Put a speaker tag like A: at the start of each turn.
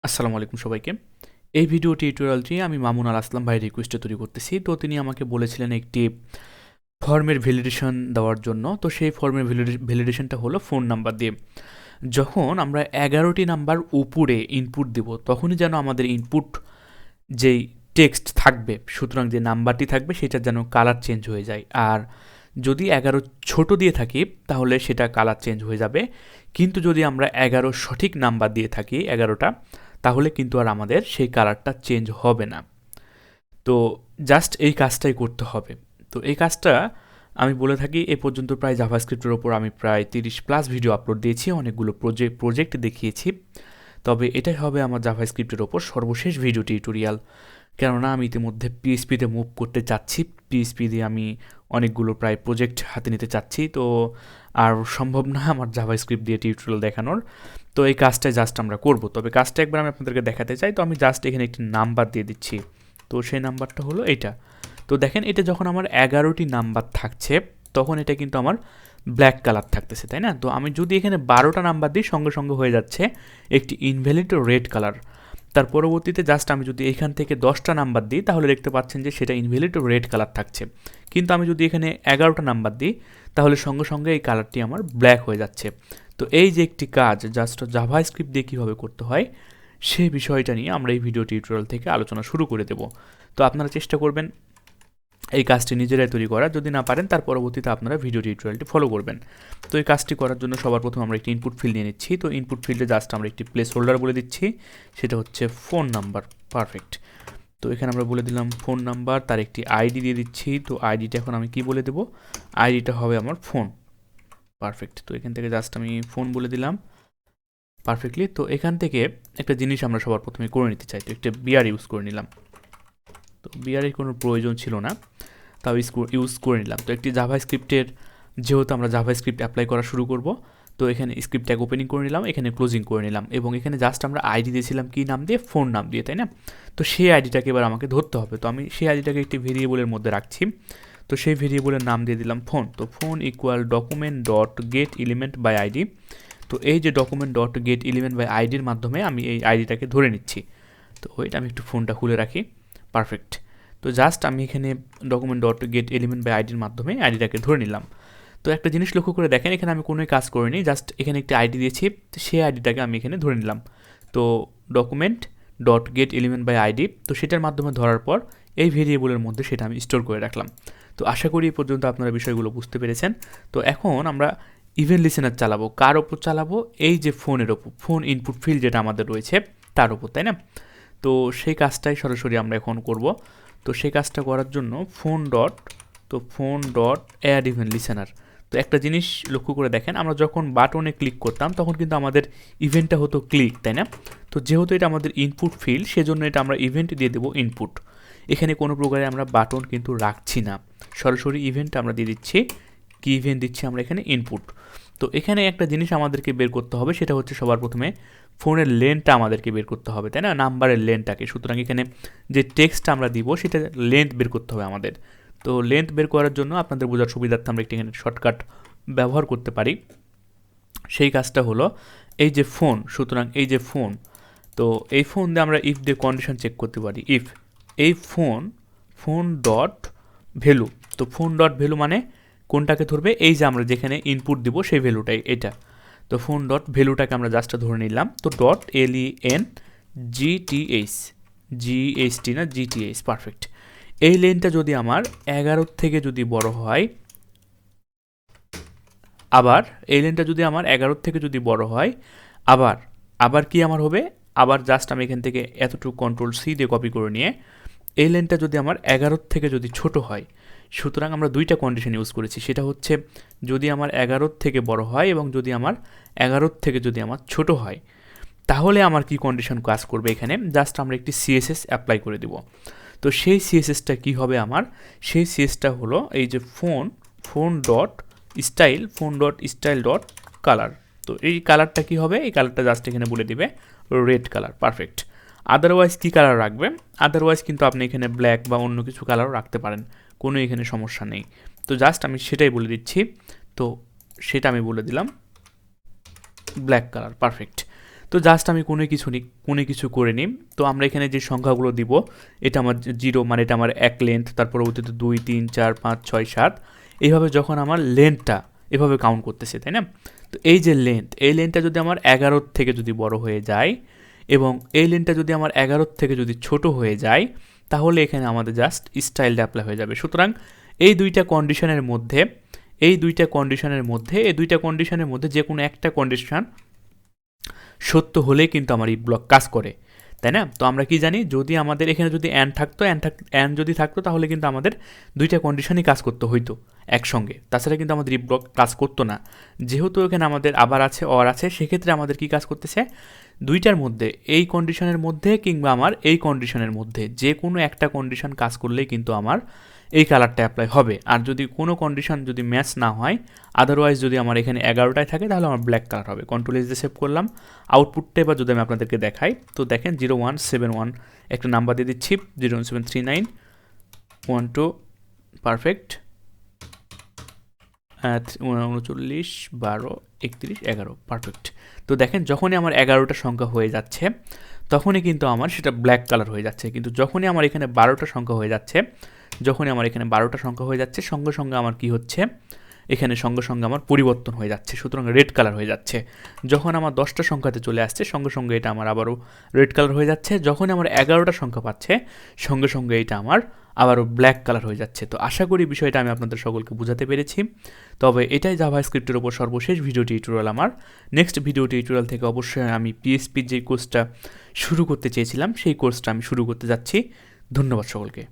A: আসসালামু আলাইকুম সবাইকে। এই ভিডিও টিউটোরিয়ালটি আমি মামুন আল আসলাম ভাইয়ের রিকোয়েস্টে তৈরি করতেছি। তো তিনি আমাকে বলেছিলেন একটি ফর্মের ভ্যালিডেশন দেওয়ার জন্য। তো সেই ফর্মের ভ্যালিডেশনটা হলো ফোন নাম্বার দিয়ে। যখন আমরা 11টি নাম্বার উপরে ইনপুট দেব, তখনই যেন আমাদের ইনপুট যেই টেক্সট থাকবে, সুতরাং যে নাম্বারটি থাকবে সেটা যেন কালার চেঞ্জ হয়ে যায়। আর যদি 11 ছোট দিয়ে থাকি তাহলে সেটা কালার চেঞ্জ হয়ে যাবে। কিন্তু যদি আমরা 11 সঠিক নাম্বার দিয়ে থাকি 11টা, তাহলে কিন্তু আর আমাদের সেই কালারটা চেঞ্জ হবে না। তো জাস্ট এই কাজটাই করতে হবে। তো এই কাজটা আমি বলে থাকি, এ পর্যন্ত প্রায় জাভাস্ক্রিপ্টের ওপর আমি প্রায় 30+ ভিডিও আপলোড দিয়েছি, অনেকগুলো প্রজেক্ট দেখিয়েছি। তবে এটাই হবে আমার জাভাস্ক্রিপ্টের ওপর সর্বশেষ ভিডিও টিউটোরিয়াল, কেননা আমি ইতিমধ্যে পিএইচপিতে মুভ করতে চাচ্ছি। পিএইচপি দিয়ে আমি অনেকগুলো প্রায় প্রজেক্ট হাতে নিতে চাচ্ছি। তো আর সম্ভব না আমার জাভাস্ক্রিপ্ট দিয়ে টিউটোরিয়াল দেখানোর। তো এই কাজটা জাস্ট আমরা করব। তবে কাজটা একবার আমি আপনাদেরকে দেখাতে চাই। তো আমি জাস্ট এখানে একটি নাম্বার দিয়ে দিচ্ছি। তো সেই নাম্বারটা হলো এটা। তো দেখেন, এটা যখন আমার 11টি নাম্বার থাকছে, তখন এটা কিন্তু আমার ব্ল্যাক কালার থাকতেছে, তাই না? তো আমি যদি এখানে 12টা নাম্বার দিই, সঙ্গে সঙ্গে হয়ে যাচ্ছে একটি ইনভ্যালিড রেড কালার। তার পরবর্তীতে জাস্ট আমি যদি এখান থেকে 10টা নাম্বার দিই, তাহলে দেখতে পাচ্ছেন যে সেটা ইনভ্যালিড রেড কালার থাকছে। কিন্তু আমি যদি এখানে 11টা নাম্বার দিই, তাহলে সঙ্গে সঙ্গে এই কালারটি আমার ব্ল্যাক হয়ে যাচ্ছে। তো এই যে একটি কাজ জাস্ট জাভাস্ক্রিপ্ট দিয়ে কীভাবে করতে হয়, সেই বিষয়টা নিয়ে আমরা এই ভিডিও টিউটোরিয়াল থেকে আলোচনা শুরু করে দেব। তো আপনারা চেষ্টা করবেন এই কাজটি নিজেরাই তৈরি করা। যদি না পারেন, তার পরবর্তীতে আপনারা ভিডিও টিউটোরিয়ালটি ফলো করবেন। তো এই কাজটি করার জন্য সবার প্রথমে আমরা একটি ইনপুট ফিল্ড নিয়ে নিচ্ছি। তো ইনপুট ফিল্ডে জাস্ট আমরা একটি প্লেস হোল্ডার বলে দিচ্ছি, সেটা হচ্ছে ফোন নাম্বার। পারফেক্ট। তো এখানে আমরা বলে দিলাম ফোন নাম্বার, তার একটি আইডি দিয়ে দিচ্ছি। তো আইডিটা এখন আমি কি বলে দেব? আইডিটা হবে আমার ফোন। পারফেক্ট। তো এখান থেকে জাস্ট আমি ফোন বলে দিলাম পারফেক্টলি। তো এখান থেকে একটা জিনিস আমরা সবার প্রথমে করে নিতে চাই। তো একটা বিআর ইউজ করে নিলাম। তো বিআরের কোনো প্রয়োজন ছিল না, তাও ইউজ করে নিলাম। তো একটি জাভাস্ক্রিপ্টের, যেহেতু আমরা জাভাস্ক্রিপ্ট অ্যাপ্লাই করা শুরু করব, তো এখানে স্ক্রিপ্ট ট্যাগ ওপেনিং করে নিলাম, এখানে ক্লোজিং করে নিলাম, এবং এখানে জাস্ট আমরা আইডি দিয়েছিলাম কি নাম দিয়ে? ফোন নাম দিয়ে, তাই না? তো সেই আইডিটাকে এবার আমাকে ধরতে হবে। তো আমি সেই আইডিটাকে একটি ভেরিয়েবলের মধ্যে রাখছি। তো সেই ভেরিয়েবলের নাম দিয়ে দিলাম ফোন। তো phone equal document dot get element by ID. তো এই যে document dot get element by আইডির মাধ্যমে আমি এই আইডিটাকে ধরে নিচ্ছি। তো ওইটা আমি একটু ফোনটা খুলে রাখি। পারফেক্ট। তো জাস্ট আমি এখানে document dot get element by আইডির মাধ্যমে আইডিটাকে ধরে নিলাম। তো একটা জিনিস লক্ষ্য করে দেখেন, এখানে আমি কোনো কাজ করিনি, জাস্ট এখানে একটি আইডি দিয়েছি, সেই আইডিটাকে আমি এখানে ধরে নিলাম। তো document dot get element by ID, তো সেটার মাধ্যমে ধরার পর এই ভেরিয়েবলের মধ্যে সেটা আমি স্টোর করে রাখলাম। তো আশা করি এই পর্যন্ত আপনারা বিষয়গুলো বুঝতে পেরেছেন। তো এখন আমরা ইভেন্ট লিসেনার চালাবো। কার ওপর চালাবো? এই যে ফোনের ওপর, ফোন ইনপুট ফিল্ড যেটা আমাদের রয়েছে তার ওপর, তাই না? তো সেই কাজটাই সরাসরি আমরা এখন করব। তো সেই কাজটা করার জন্য phone dot add event listener. তো একটা জিনিস লক্ষ্য করে দেখেন, আমরা যখন বাটনে ক্লিক করতাম তখন কিন্তু আমাদের ইভেন্টটা হতো ক্লিক, তাই না? তো যেহেতু এটা আমাদের ইনপুট ফিল্ড, সেজন্য এটা আমরা ইভেন্ট দিয়ে দেবো ইনপুট। এখানে কোনো প্রকারে আমরা বাটন কিন্তু রাখছি না, সরাসরি ইভেন্ট আমরা দিয়ে দিচ্ছি। কি ইভেন্ট দিচ্ছি আমরা? এখানে ইনপুট। তো এখানে একটা জিনিস আমাদেরকে বের করতে হবে, সেটা হচ্ছে সবার প্রথমে ফোনের লেন্থটা আমাদেরকে বের করতে হবে, তাই না? নাম্বারের লেন্থটাকে। সুতরাং এখানে যে টেক্সটটা আমরা দিব সেটা লেন্থ বের করতে হবে আমাদের। তো লেন্থ বের করার জন্য আপনাদের বোঝার সুবিধার্থে আমরা একটি এখানে শর্টকাট ব্যবহার করতে পারি। সেই কাজটা হলো এই যে ফোন, সুতরাং এই যে ফোন, তো এই ফোন দিয়ে আমরা ইফ দিয়ে কন্ডিশন চেক করতে পারি। ইফ এই ফোন ডট ভ্যালু, তো ফোন ডট ভ্যালু মানে কোনটাকে ধরবে? এই যে আমরা যেখানে ইনপুট দিব সেই ভ্যালুটাই এটা। তো ফোন ডট ভ্যালুটাকে আমরা জাস্ট ধরে নিলাম। তো ডট LEN GTH, GHT না GTH। পারফেক্ট। এই লেনটা যদি আমার 11 থেকে যদি বড় হয়, আবার এই লেনটা যদি আমার 11 থেকে যদি বড় হয়, আবার কি আমার হবে? আবার জাস্ট আমি এখান থেকে এতটুকু কন্ট্রোল-C দিয়ে কপি করে নিয়ে এই লেনটা যদি আমার 11 থেকে যদি ছোট হয়, সুতরাং আমরা দুইটা কন্ডিশন ইউজ করেছি। সেটা হচ্ছে যদি আমার 11 থেকে বড় হয় এবং যদি আমার 11 থেকে যদি আমার ছোট হয়, তাহলে আমার কি কন্ডিশন কাজ করবে? এখানে জাস্ট আমরা একটি CSS অ্যাপ্লাই করে দেব। তো সেই CSSটা কি হবে আমার? সেই CSSটা হলো এই যে phone dot style dot colour. তো এই কালারটা কি হবে? এই কালারটা জাস্ট এখানে বলে দিবে রেড কালার। পারফেক্ট। আদারওয়াইজ কি কালার রাখবেন? আদারওয়াইজ কিন্তু আপনি এখানে ব্ল্যাক বা অন্য কিছু কালারও রাখতে পারেন, কোনো এখানে সমস্যা নেই। তো জাস্ট আমি সেটাই বলে দিচ্ছি। তো সেটা আমি বলে দিলাম ব্ল্যাক কালার। পারফেক্ট। তো জাস্ট আমি কোনো কিছু করে নিই। তো আমরা এখানে যে সংখ্যাগুলো দিব, এটা আমার 0 মানে এটা আমার 1 লেন্থ, তারপর পরবর্তীতে 2 3 4 5 6 7, এইভাবে যখন আমার লেন্থটা এভাবে কাউন্ট করতেছে, তাই না? তো এই যে এই লেন্থটা যদি আমার 11 থেকে যদি বড় হয়ে যায় এবং এই লেন্থটা যদি আমার 11 থেকে যদি ছোট হয়ে যায়, তাহলে এখানে আমাদের জাস্ট স্টাইলটা অ্যাপ্লাই হয়ে যাবে। সুতরাং এই দুইটা কন্ডিশনের মধ্যে যে কোনো একটা কন্ডিশন সত্য হলেই কিন্তু আমার ইফ ব্লক কাজ করে, তাই না? তো আমরা কি জানি, যদি আমাদের এখানে যদি অ্যান্ড যদি থাকতো তাহলে কিন্তু আমাদের দুইটা কন্ডিশনই কাজ করতে হইতো একসঙ্গে, তাছাড়া কিন্তু আমাদের ইফ ব্লক কাজ করতো না। যেহেতু এখানে আমাদের আবার আছে, অর আছে, সেক্ষেত্রে আমাদের কি কাজ করতেছে, দুইটার মধ্যে, এই কন্ডিশনের মধ্যে কিংবা আমার এই কন্ডিশনের মধ্যে যে কোনো একটা কন্ডিশন কাজ করলেই কিন্তু আমার এই কালারটা অ্যাপ্লাই হবে। আর যদি কোনো কন্ডিশন যদি ম্যাচ না হয়, আদারওয়াইজ যদি আমার এখানে 11টায় থাকে, তাহলে আমার ব্ল্যাক কালার হবে। কন্ট্রোল এস দিয়ে সেভ করলাম। আউটপুটটা এবার যদি আমি আপনাদেরকে দেখাই, তো দেখেন 0171 একটা নাম্বার দিয়ে দিচ্ছি, 01739 12 পারফেক্ট, 39 12 31 11 পারফেক্ট। তো দেখেন যখনই আমার 11টা সংখ্যা হয়ে যাচ্ছে তখনই কিন্তু আমার সেটা ব্ল্যাক কালার হয়ে যাচ্ছে, কিন্তু যখনই আমার এখানে 12টা সংখ্যা হয়ে যাচ্ছে সঙ্গে সঙ্গে আমার কি হচ্ছে, এখানে সঙ্গে সঙ্গে আমার পরিবর্তন হয়ে যাচ্ছে, সুতরাং রেড কালার হয়ে যাচ্ছে। যখন আমার 10টা সংখ্যাতে চলে আসছে সঙ্গে সঙ্গে এটা আমার আবারও রেড কালার হয়ে যাচ্ছে। যখন আমার 11টা সংখ্যা পাচ্ছে সঙ্গে সঙ্গে এটা আমার আবারও ব্ল্যাক কালার হয়ে যাচ্ছে। তো আশা করি বিষয়টা আমি আপনাদের সকলকে বোঝাতে পেরেছি। তবে এটাই জাভাস্ক্রিপ্টের ওপর সর্বশেষ ভিডিও টিউটোরিয়াল আমার। নেক্সট ভিডিও টিউটোরিয়াল থেকে অবশ্যই আমি পিএইচপির যে কোর্সটা শুরু করতে চেয়েছিলাম সেই কোর্সটা আমি শুরু করতে যাচ্ছি। ধন্যবাদ সকলকে।